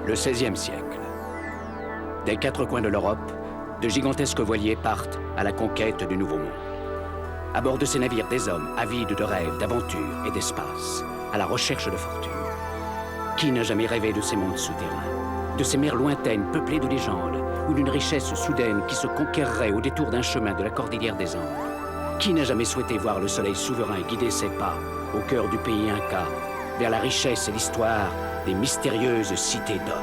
Le XVIe siècle. Des quatre coins de l'Europe, de gigantesques voiliers partent à la conquête du Nouveau Monde. À bord de ces navires, des hommes avides de rêves, d'aventures et d'espace, à la recherche de fortune. Qui n'a jamais rêvé de ces mondes souterrains, de ces mers lointaines peuplées de légendes, ou d'une richesse soudaine qui se conquerrait au détour d'un chemin de la cordillère des Andes? Qui n'a jamais souhaité voir le soleil souverain guider ses pas au cœur du pays Inca, vers la richesse et l'histoire des mystérieuses cités d'or?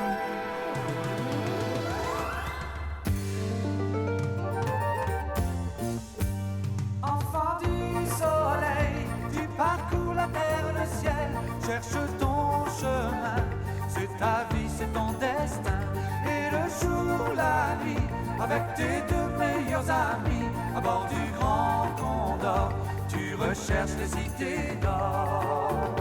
Enfant du soleil, tu parcours la terre, le ciel, cherche ton chemin. C'est ta vie, c'est ton destin. Et le jour, la nuit, avec tes deux meilleurs amis, à bord du Grand Condor, tu recherches les cités d'or.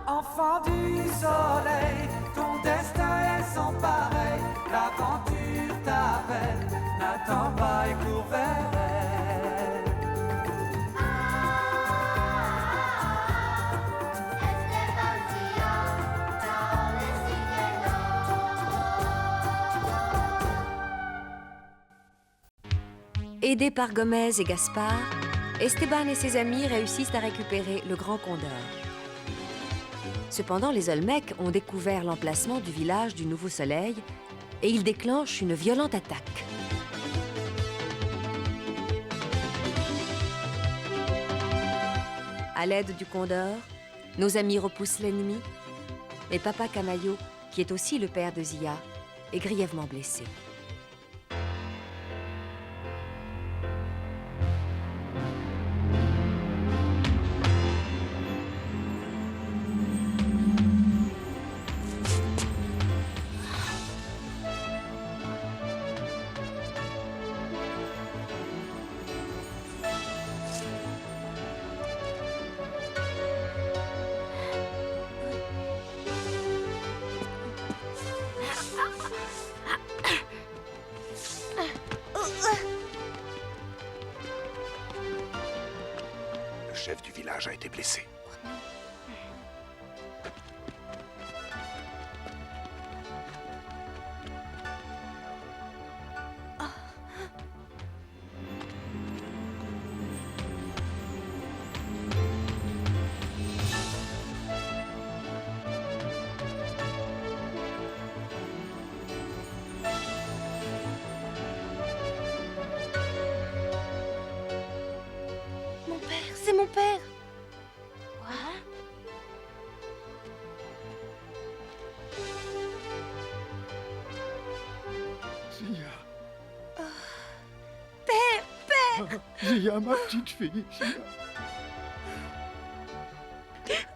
Enfant du soleil, ton destin est sans pareil. L'aventure t'appelle, n'attends pas et cours vers elle. Aidés par Gomez et Gaspard, Esteban et ses amis réussissent à récupérer le Grand Condor. Cependant, les Olmecs ont découvert l'emplacement du village du Nouveau Soleil et ils déclenchent une violente attaque. À l'aide du Condor, nos amis repoussent l'ennemi et Papa Camayo, qui est aussi le père de Zia, est grièvement blessé. Le chef du village a été blessé. Mon père, c'est mon père. Quoi? Zia. Père! Zia, ma petite fille, Zia.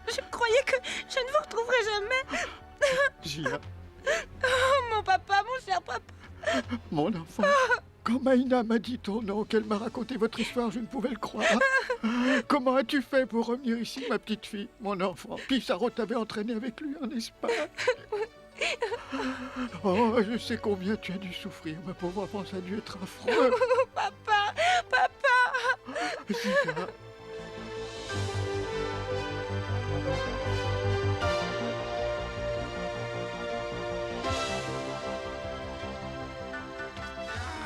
Je croyais que je ne vous retrouverais jamais. Zia, Oh, mon papa, mon cher papa. mon enfant. Quand Maïna m'a dit ton nom, qu'elle m'a raconté votre histoire, je ne pouvais le croire. Comment as-tu fait pour revenir ici, ma petite fille, mon enfant? Pissarro t'avait entraîné avec lui en Espagne. Oh, je sais combien tu as dû souffrir, ma pauvre enfant, ça a dû être affreux. Papa, papa. Zia.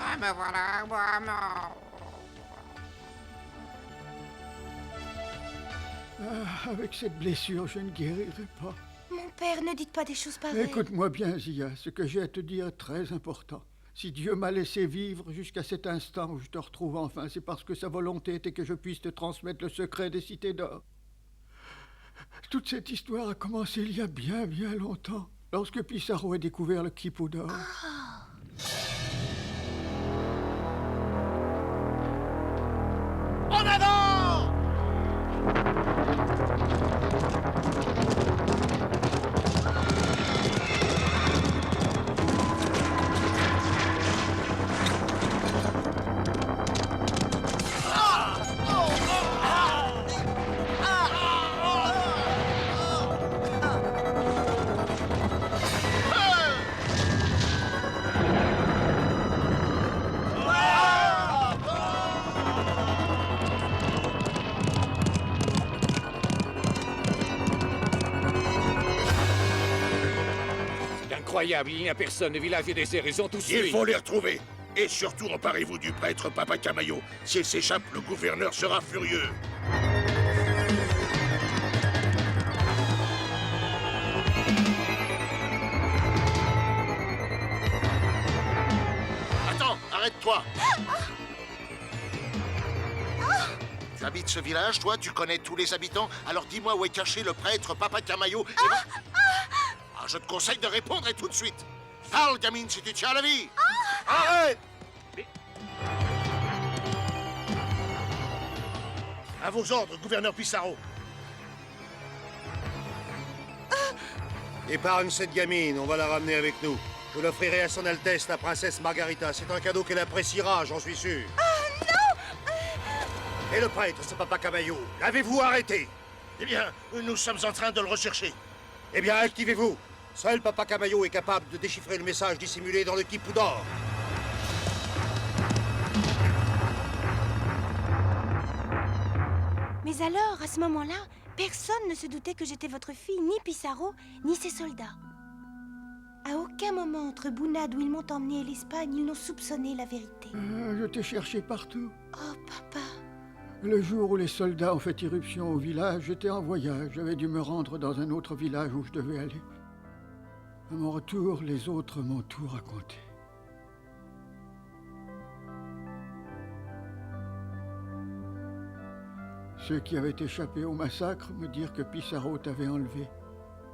Ah, me voilà, moi, mort. Ah, avec cette blessure, je ne guérirai pas. Mon père, ne dites pas des choses pareilles. Écoute-moi bien, Zia, ce que j'ai à te dire est très important. Si Dieu m'a laissé vivre jusqu'à cet instant où je te retrouve enfin, c'est parce que sa volonté était que je puisse te transmettre le secret des cités d'or. Toute cette histoire a commencé il y a bien, bien longtemps, lorsque Pissarro a découvert le Quipu d'or. En avant! incroyable, il n'y a personne, le village est désert, ils ont tous Il fui. faut les retrouver. Et surtout, emparez-vous du prêtre Papa Camayo. S'il s'échappe, le gouverneur sera furieux. Attends, arrête-toi. Tu habites ce village, toi? Tu connais tous les habitants? Alors dis-moi où est caché le prêtre Papa Camayo. Ah, je te conseille de répondre et tout de suite. Parle, gamine, si tu tiens à la vie. Arrête! À vos ordres, gouverneur Pissarro. Épargne cette gamine, on va la ramener avec nous. Je l'offrirai à son Altesse, la princesse Margarita. C'est un cadeau qu'elle appréciera, j'en suis sûr. Oh non! Et le prêtre, ce Papa Camayo, l'avez-vous arrêté? Eh bien, nous sommes en train de le rechercher. Eh bien, activez-vous. Seul Papa Camayo est capable de déchiffrer le message dissimulé dans le kipou d'or. Mais alors, à ce moment-là, personne ne se doutait que j'étais votre fille, ni Pissarro, ni ses soldats. À aucun moment entre Bounad où ils m'ont emmené et l'Espagne, ils n'ont soupçonné la vérité. Je t'ai cherché partout. Oh, papa. Le jour où les soldats ont fait irruption au village, j'étais en voyage. J'avais dû me rendre dans un autre village où je devais aller. À mon retour, les autres m'ont tout raconté. Ceux qui avaient échappé au massacre me dirent que Pissarro t'avait enlevé.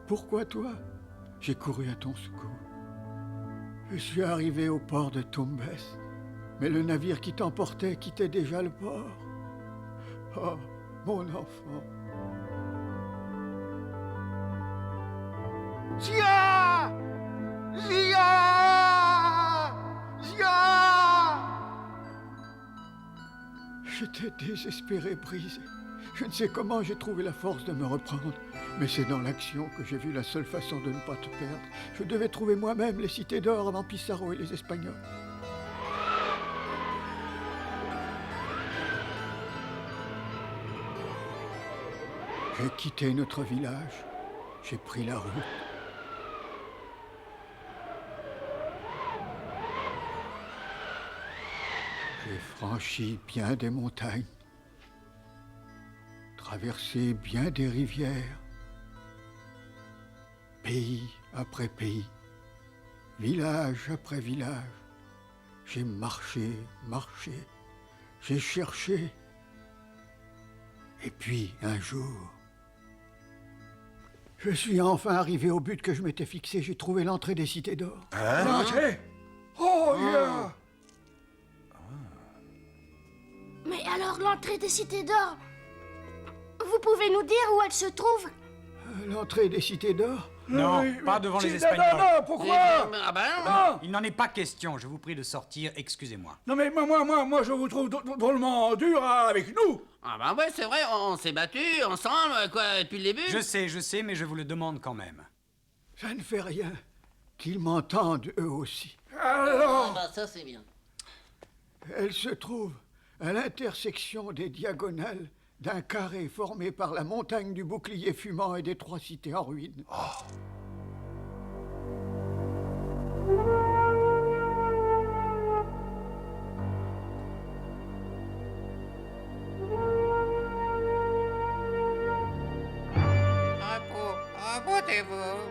Pourquoi toi? J'ai couru à ton secours. Je suis arrivé au port de Tumbes, mais le navire qui t'emportait quittait déjà le port. Oh, mon enfant. Zia! Zia! Zia! J'étais désespéré, brisé. Je ne sais comment j'ai trouvé la force de me reprendre, mais c'est dans l'action que j'ai vu la seule façon de ne pas te perdre. Je devais trouver moi-même les cités d'or avant Pissarro et les Espagnols. J'ai quitté notre village. J'ai pris la route. J'ai franchi bien des montagnes, traversé bien des rivières, pays après pays, village après village. J'ai marché, marché, j'ai cherché. Et puis, un jour, je suis enfin arrivé au but que je m'étais fixé. J'ai trouvé l'entrée des cités d'or. L'entrée? Oh, yeah! Mais alors, l'entrée des cités d'or, vous pouvez nous dire où elle se trouve? L'entrée des cités d'or? Non, Oui, pas mais devant les c'est- Espagnols. Non, pourquoi? Ah ben Non, il n'en est pas question. Je vous prie de sortir, excusez-moi. Non mais moi je vous trouve drôlement dur avec nous. Ah ben ouais, c'est vrai, on s'est battus ensemble, quoi, depuis le début. Je sais, mais je vous le demande quand même. Ça ne fait rien. Qu'ils m'entendent eux aussi. Alors, Ah bah ça c'est bien. Elle se trouve à l'intersection des diagonales d'un carré formé par la montagne du bouclier fumant et des 3 cités en ruine. Reposez-vous.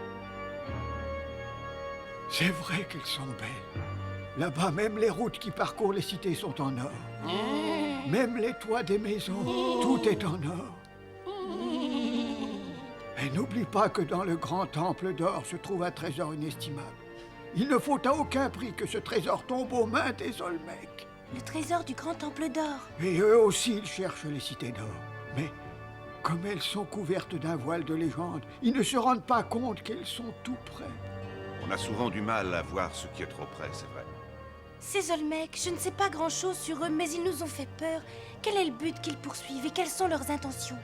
C'est vrai qu'elles sont belles. Là-bas, même les routes qui parcourent les cités sont en or. Même les toits des maisons, tout est en or. Et n'oublie pas que dans le grand temple d'or se trouve un trésor inestimable. Il ne faut à aucun prix que ce trésor tombe aux mains des Olmecs. Le trésor du grand temple d'or. Et eux aussi, ils cherchent les cités d'or. Mais comme elles sont couvertes d'un voile de légende, ils ne se rendent pas compte qu'elles sont tout près. On a souvent du mal à voir ce qui est trop près, c'est vrai. Ces Olmecs, je ne sais pas grand-chose sur eux, mais ils nous ont fait peur. Quel est le but qu'ils poursuivent et quelles sont leurs intentions?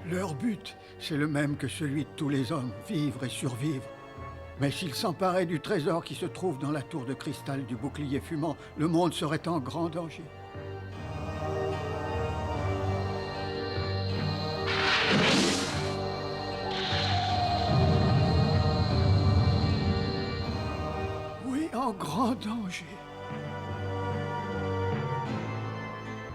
Leur but, c'est le même que celui de tous les hommes, vivre et survivre. Mais s'ils s'emparaient du trésor qui se trouve dans la tour de cristal du bouclier fumant, le monde serait en grand danger. grand danger.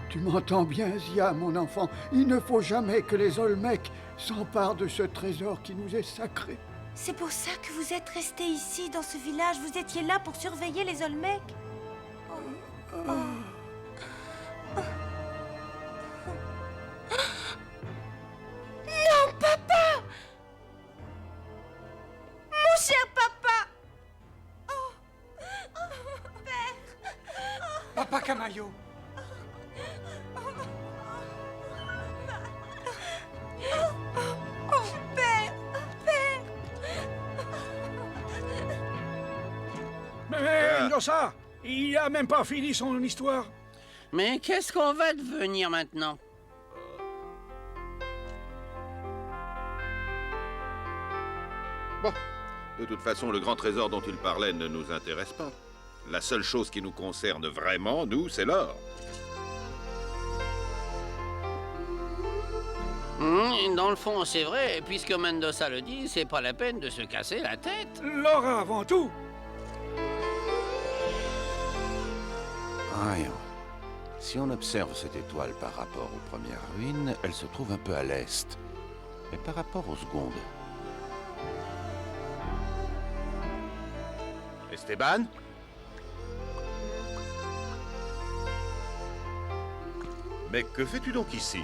Tu m'entends bien, Zia, mon enfant? Il ne faut jamais que les Olmecs s'emparent de ce trésor qui nous est sacré. C'est pour ça que vous êtes resté ici, dans ce village. Vous étiez là pour surveiller les Olmecs. Non, papa! Mon cher papa! Père! Papa Camayo. Père! Père! Mais Mendoza, il a même pas fini son histoire. Mais qu'est-ce qu'on va devenir maintenant? Bon, de toute façon, le grand trésor dont il parlait ne nous intéresse pas. La seule chose qui nous concerne vraiment, nous, c'est l'or. Dans le fond, c'est vrai. Puisque Mendoza le dit, c'est pas la peine de se casser la tête. L'or avant tout. Voyons. Si on observe cette étoile par rapport aux premières ruines, elle se trouve un peu à l'est. Mais par rapport aux secondes... Esteban? Mais que fais-tu donc ici?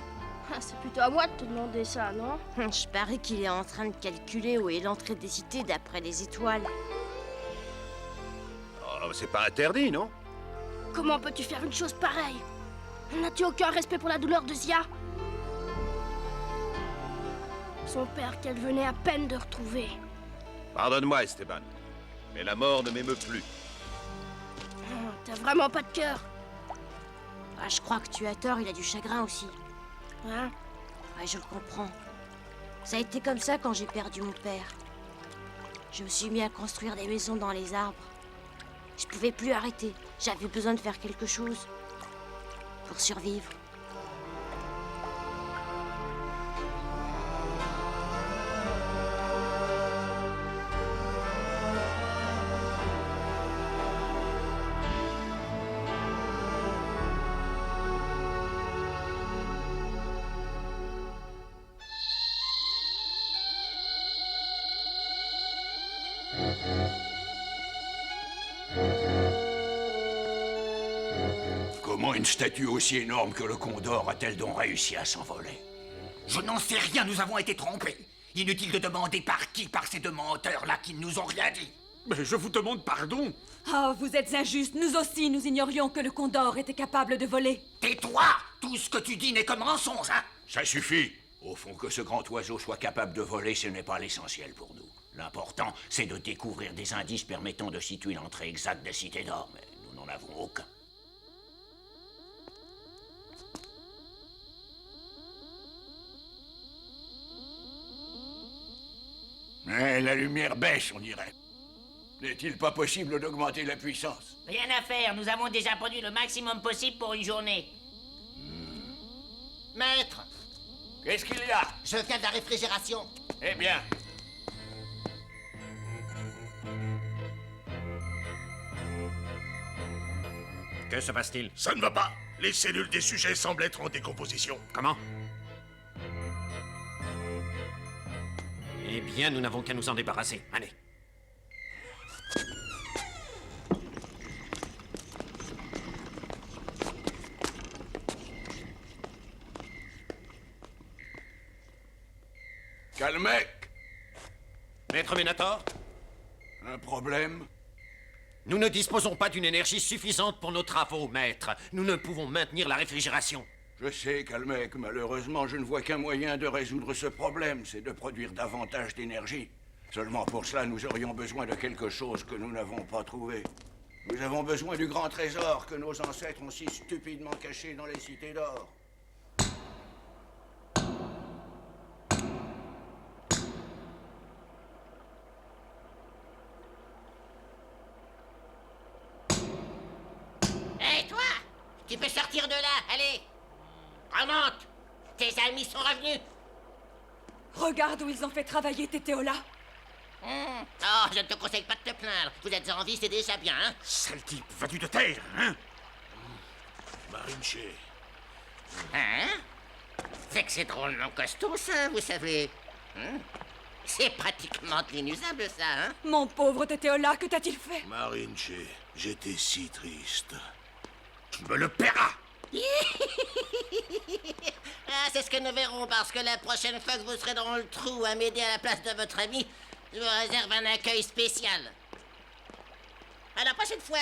C'est plutôt à moi de te demander ça, non? Je parie qu'il est en train de calculer où est l'entrée des cités d'après les étoiles. Oh, c'est pas interdit, non? Comment peux-tu faire une chose pareille? N'as-tu aucun respect pour la douleur de Zia? Son père qu'elle venait à peine de retrouver. Pardonne-moi, Esteban, mais la mort ne m'émeut plus. T'as vraiment pas de cœur. Ah, je crois que tu as tort, il a du chagrin aussi. Hein? Ouais, je le comprends. Ça a été comme ça quand j'ai perdu mon père. Je me suis mis à construire des maisons dans les arbres. Je pouvais plus arrêter. J'avais besoin de faire quelque chose pour survivre. Comment une statue aussi énorme que le Condor a-t-elle donc réussi à s'envoler? Je n'en sais rien, nous avons été trompés. Inutile de demander par qui, par ces deux menteurs-là qui ne nous ont rien dit. Mais je vous demande pardon. Oh, vous êtes injuste. Nous aussi, nous ignorions que le Condor était capable de voler. Tais-toi! Tout ce que tu dis n'est que mensonge, hein? Ça suffit. Au fond, que ce grand oiseau soit capable de voler, ce n'est pas l'essentiel pour nous. L'important, c'est de découvrir des indices permettant de situer l'entrée exacte des cités d'or, mais nous n'en avons aucun. Mais la lumière baisse, on dirait. N'est-il pas possible d'augmenter la puissance? Rien à faire, nous avons déjà produit le maximum possible pour une journée. Maître! Qu'est-ce qu'il y a? Je viens de la réfrigération. Eh bien. Que se passe-t-il? Ça ne va pas. Les cellules des sujets semblent être en décomposition. Comment? Eh bien, nous n'avons qu'à nous en débarrasser. Allez. Calmec! Maître Ménator? Un problème? Nous ne disposons pas d'une énergie suffisante pour nos travaux, maître. Nous ne pouvons maintenir la réfrigération. Je sais, Calmec. Malheureusement, je ne vois qu'un moyen de résoudre ce problème, c'est de produire davantage d'énergie. Seulement pour cela, nous aurions besoin de quelque chose que nous n'avons pas trouvé. Nous avons besoin du grand trésor que nos ancêtres ont si stupidement caché dans les cités d'or. Hé, toi! Tu peux sortir de là, allez! Remonte! Tes amis sont revenus! Regarde où ils ont fait travailler Tétéola. Oh, je ne te conseille pas de te plaindre. Vous êtes en vie, c'est déjà bien, hein? Sale type, vas-tu te taire, hein? Marinche. Hein? C'est que c'est drôlement costaud, ça, vous savez. Hein? C'est pratiquement inusable, ça, hein? Mon pauvre Tétéola, que t'a-t-il fait? Marinche, j'étais si triste. Tu me le paieras! Ah, c'est ce que nous verrons, parce que la prochaine fois que vous serez dans le trou à m'aider à la place de votre ami, je vous réserve un accueil spécial. À la prochaine fois!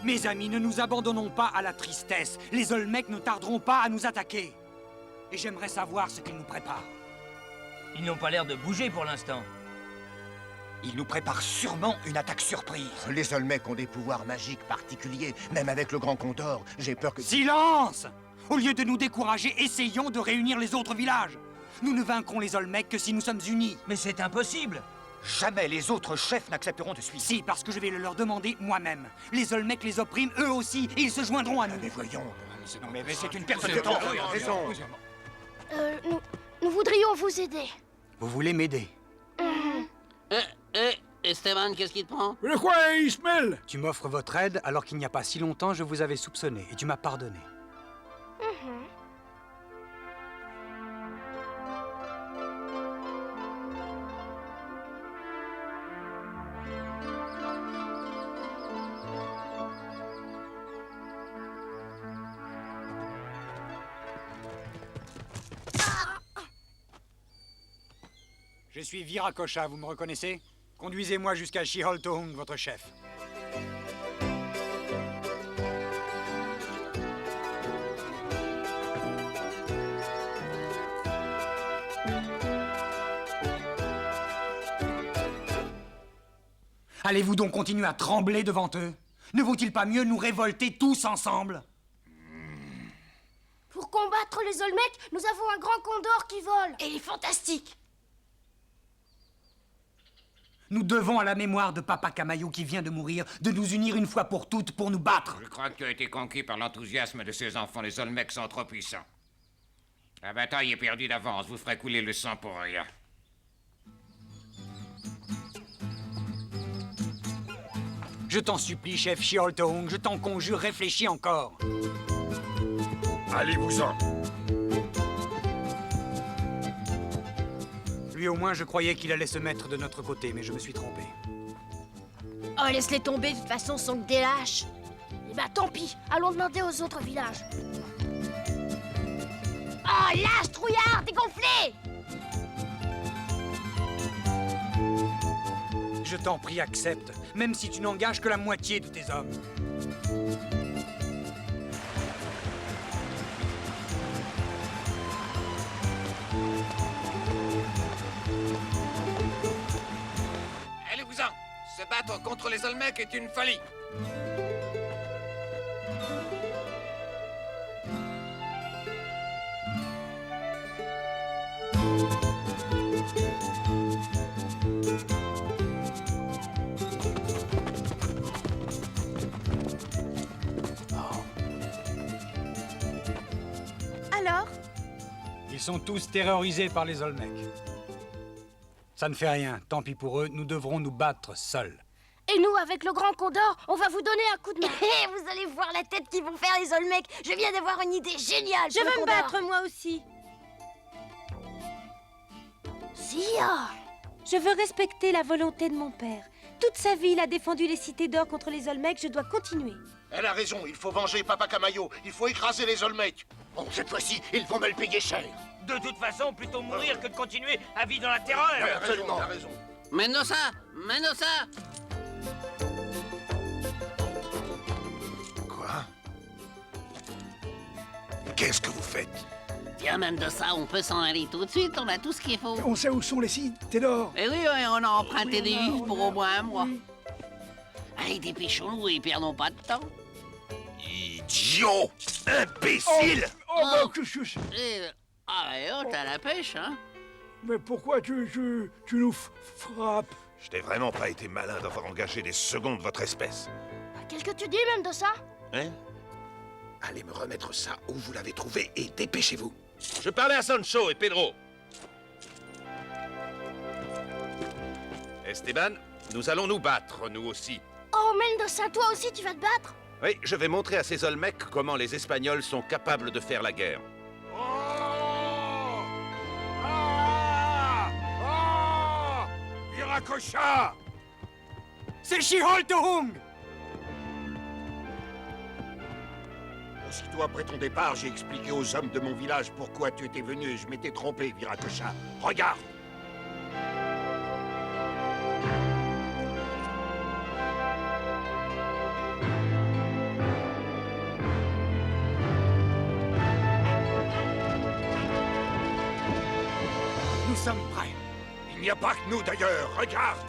Mes amis, ne nous abandonnons pas à la tristesse. Les Olmecs ne tarderont pas à nous attaquer. Et j'aimerais savoir ce qu'ils nous préparent. Ils n'ont pas l'air de bouger pour l'instant. Ils nous préparent sûrement une attaque surprise. Les Olmecs ont des pouvoirs magiques particuliers, même avec le Grand Condor. J'ai peur que... Silence! Au lieu de nous décourager, essayons de réunir les autres villages. Nous ne vaincrons les Olmecs que si nous sommes unis. Mais c'est impossible! Jamais les autres chefs n'accepteront de suivre. Si, parce que je vais le leur demander moi-même. Les Olmecs les oppriment eux aussi, et ils se joindront à nous. Mais voyons... Mais c'est une perte de temps. Raison. Nous voudrions vous aider. Vous voulez m'aider? Esteban, qu'est-ce qui te prend? De quoi, Ismaël? Tu m'offres votre aide alors qu'il n'y a pas si longtemps je vous avais soupçonné, et tu m'as pardonné. Je suis Viracocha, vous me reconnaissez? Conduisez-moi jusqu'à Shiholtohung, votre chef. Allez-vous donc continuer à trembler devant eux? Ne vaut-il pas mieux nous révolter tous ensemble? Pour combattre les Olmecs, nous avons un grand condor qui vole. Et il est fantastique. Nous devons à la mémoire de Papa Camayo qui vient de mourir de nous unir une fois pour toutes pour nous battre. Je crois que tu as été conquis par l'enthousiasme de ces enfants. Les Olmecs sont trop puissants. La bataille est perdue d'avance. Vous ferez couler le sang pour rien. Je t'en supplie, chef Shiholtohung, je t'en conjure, réfléchis encore. Allez-vous-en. Lui au moins, je croyais qu'il allait se mettre de notre côté, mais je me suis trompé. Oh, laisse-les tomber, de toute façon, sont que des lâches. Eh ben, tant pis. Allons demander aux autres villages. Oh, lâche, trouillard, dégonflé! Je t'en prie, accepte, même si tu n'engages que la moitié de tes hommes. Allez-vous-en! Se battre contre les Olmecs est une folie! Alors? Ils sont tous terrorisés par les Olmecs. Ça ne fait rien, tant pis pour eux, nous devrons nous battre seuls. Et nous, avec le grand condor, on va vous donner un coup de main. Vous allez voir la tête qu'ils vont faire, les Olmecs. Je viens d'avoir une idée géniale. Je veux me battre, moi aussi. Zia! Je veux respecter la volonté de mon père. Toute sa vie, il a défendu les cités d'or contre les Olmecs, je dois continuer. Elle a raison, il faut venger Papa Camayo. Il faut écraser les Olmecs. Bon, cette fois-ci, ils vont me le payer cher. De toute façon, plutôt mourir que de continuer à vivre dans la terreur. Absolument. T'as raison. Mendoza! Mendoza! Quoi? Qu'est-ce que vous faites? Tiens, Mendoza, on peut s'en aller tout de suite, on a tout ce qu'il faut. On sait où sont les cités d'or. Eh oui, on a emprunté des vifs pour au moins un mois. Allez, dépêchons-nous et perdons pas de temps. Idiot! Imbécile! T'as la pêche, hein? Mais pourquoi tu nous frappes? Je n'ai vraiment pas été malin d'avoir engagé des secondes de votre espèce. Qu'est-ce que tu dis, Mendoza? Hein? Allez me remettre ça où vous l'avez trouvé et dépêchez-vous. Je parlais à Sancho et Pedro. Esteban, nous allons nous battre, nous aussi. Oh, Mendoza, toi aussi tu vas te battre? Oui, je vais montrer à ces Olmecs comment les Espagnols sont capables de faire la guerre. Viracocha! C'est Xiholtohung! Aussitôt après ton départ, j'ai expliqué aux hommes de mon village pourquoi tu étais venu et je m'étais trompé, Viracocha. Regarde! Nous sommes prêts. Il n'y a pas que nous d'ailleurs, regarde!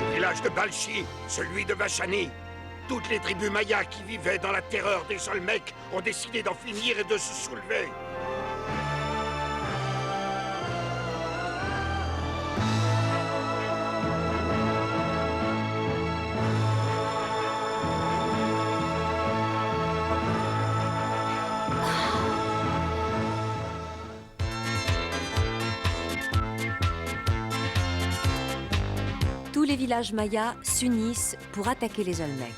Le village de Balchi, celui de Vachani, toutes les tribus mayas qui vivaient dans la terreur des Olmecs ont décidé d'en finir et de se soulever. Tous les villages mayas s'unissent pour attaquer les Olmecs.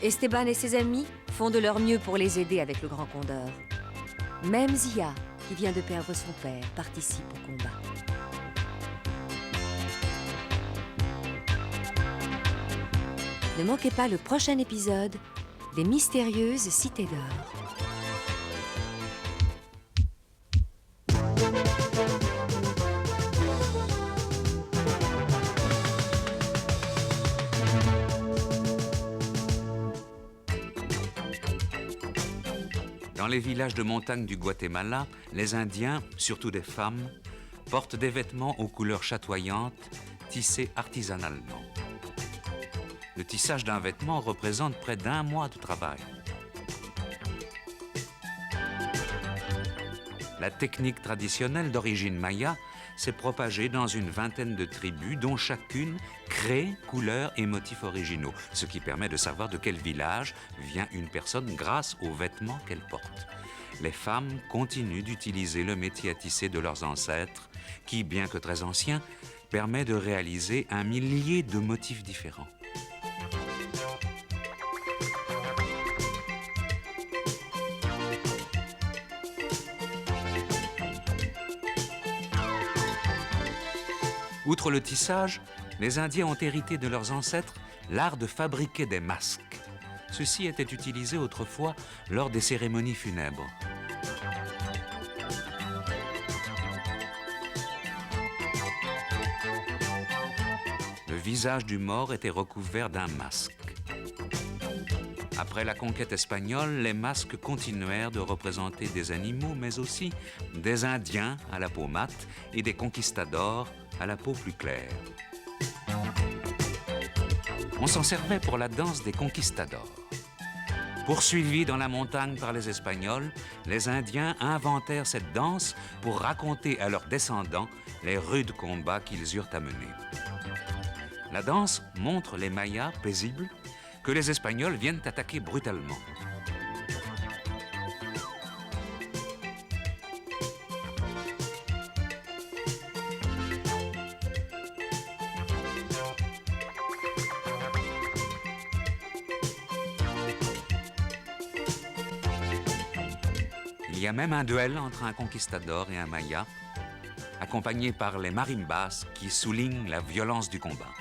Esteban et ses amis font de leur mieux pour les aider avec le Grand Condor. Même Zia, qui vient de perdre son père, participe au combat. Ne manquez pas le prochain épisode des mystérieuses cités d'or. Dans les villages de montagne du Guatemala, les Indiens, surtout des femmes, portent des vêtements aux couleurs chatoyantes, tissés artisanalement. Le tissage d'un vêtement représente près d'1 mois de travail. La technique traditionnelle d'origine maya s'est propagée dans une vingtaine de tribus dont chacune crée couleurs et motifs originaux, ce qui permet de savoir de quel village vient une personne grâce aux vêtements qu'elle porte. Les femmes continuent d'utiliser le métier à tisser de leurs ancêtres, qui, bien que très ancien, permet de réaliser 1 millier de motifs différents. Outre le tissage, les Indiens ont hérité de leurs ancêtres l'art de fabriquer des masques. Ceci était utilisé autrefois lors des cérémonies funèbres. Le visage du mort était recouvert d'un masque. Après la conquête espagnole, les masques continuèrent de représenter des animaux, mais aussi des Indiens à la peau mate et des conquistadors à la peau plus claire. On s'en servait pour la danse des conquistadors. Poursuivis dans la montagne par les Espagnols, les Indiens inventèrent cette danse pour raconter à leurs descendants les rudes combats qu'ils eurent à mener. La danse montre les Mayas paisibles que les Espagnols viennent attaquer brutalement. Il y a même un duel entre un conquistador et un Maya, accompagné par les marimbas qui soulignent la violence du combat.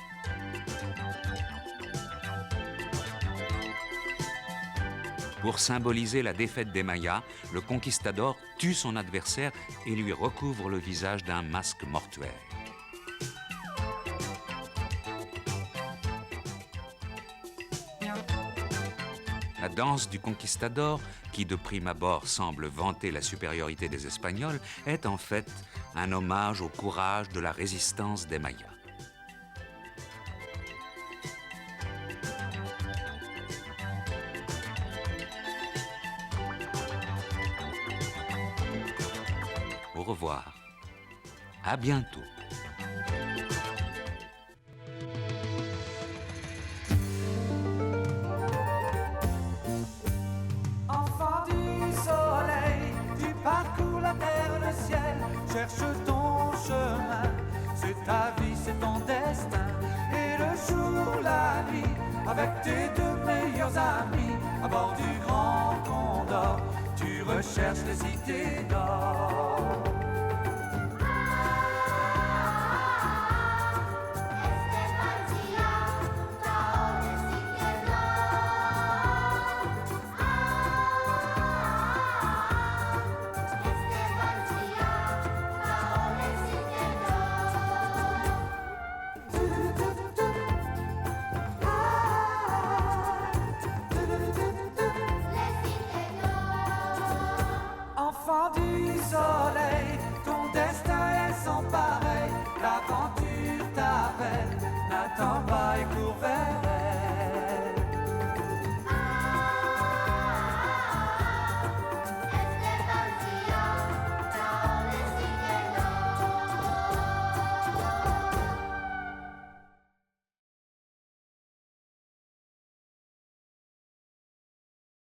Pour symboliser la défaite des Mayas, le conquistador tue son adversaire et lui recouvre le visage d'un masque mortuaire. danse du conquistador, qui de prime abord semble vanter la supériorité des Espagnols, est en fait un hommage au courage de la résistance des Mayas. Au revoir. À bientôt. Enfant du soleil, tu parcours la terre, le ciel, cherche ton chemin. C'est ta vie, c'est ton destin. Et le jour, la nuit, avec tes deux meilleurs amis, à bord du Grand Condor, tu recherches les cités d'or. Enfant du soleil,